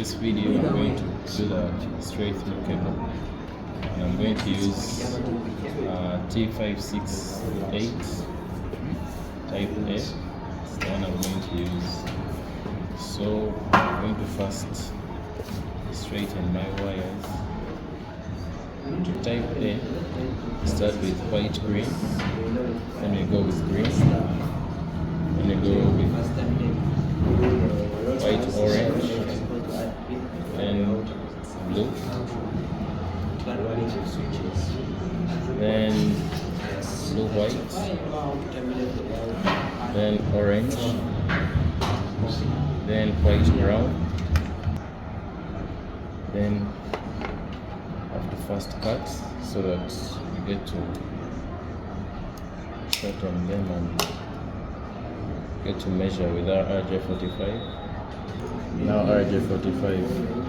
this video I'm going to do the straight through cable, and I'm going to use T568 type A. It's the one I'm going to use. So I'm going to first straighten my wires. To type A, start with white green, then we go with green, then we go with white orange, and blue, then blue white, then orange, then white brown, then have to first cut so that we get to shorten them and get to measure with our RJ45. Now RJ45.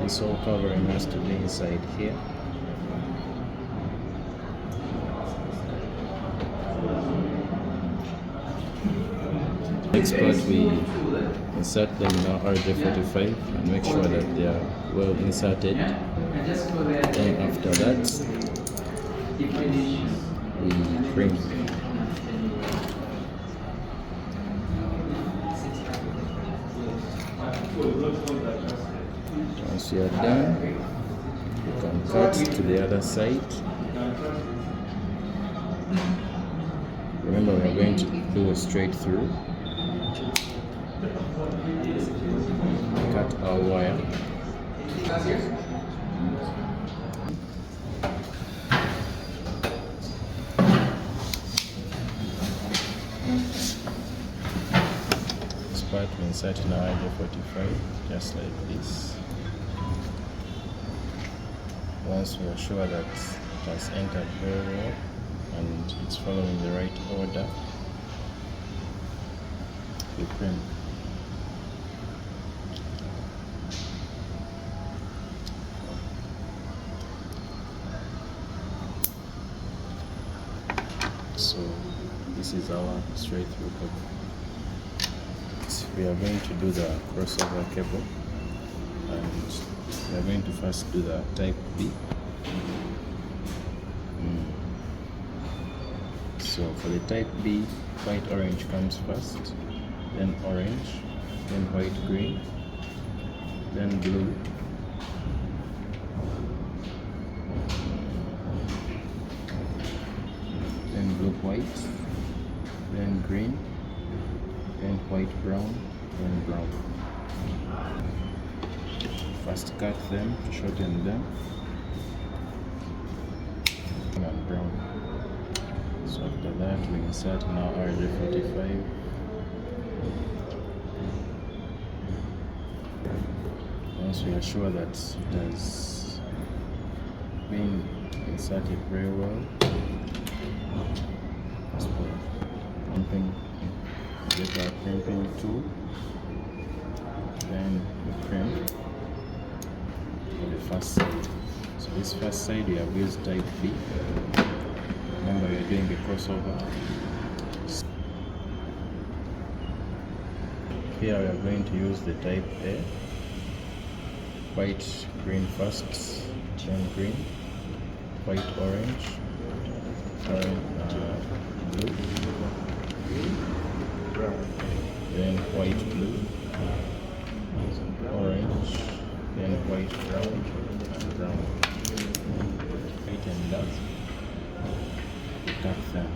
This whole covering has to be inside here. Next part, we insert them in our RJ45 and make sure that they are well inserted. Then after that, we crimp. Once you are done, you can cut to the other side. Remember, we are going to do a straight through. Cut our wire. This part we insert in our RJ45 just like this. Once we are sure that it has entered very well and it's following the right order, we crimp. So this is our straight through cable. We are going to do the crossover cable, and we are going to first do the type B. So for the type B, white orange comes first, then orange, then white green, then blue, then blue white, then green, then white brown, then brown. First cut them, shorten them, and brown. So after that, we insert now RJ45. Once we are sure that it has been inserted very well, let's put crimping, get our crimping tool, then we crimp for the first side. So this first side we have used type B. Remember, we are doing the crossover. Here we are going to use the type A. White, green first, then green, white, orange, blue, then white, blue, orange, then white, brown, brown. White and dark. Cut them.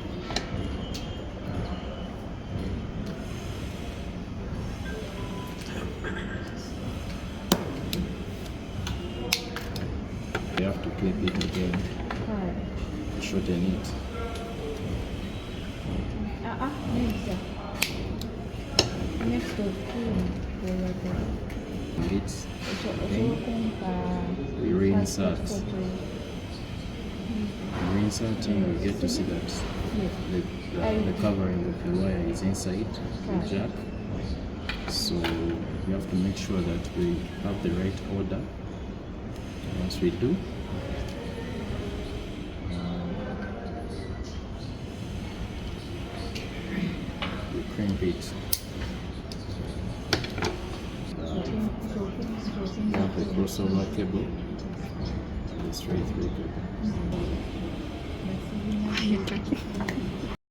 You have to clip it again. Shorten it. It's we reinsert. Reinserting, we get to see that the covering of the wire is inside the jack. So we have to make sure that we have the right order. Once once we do, we crimp it. Have a crossover cable and a straight through cable.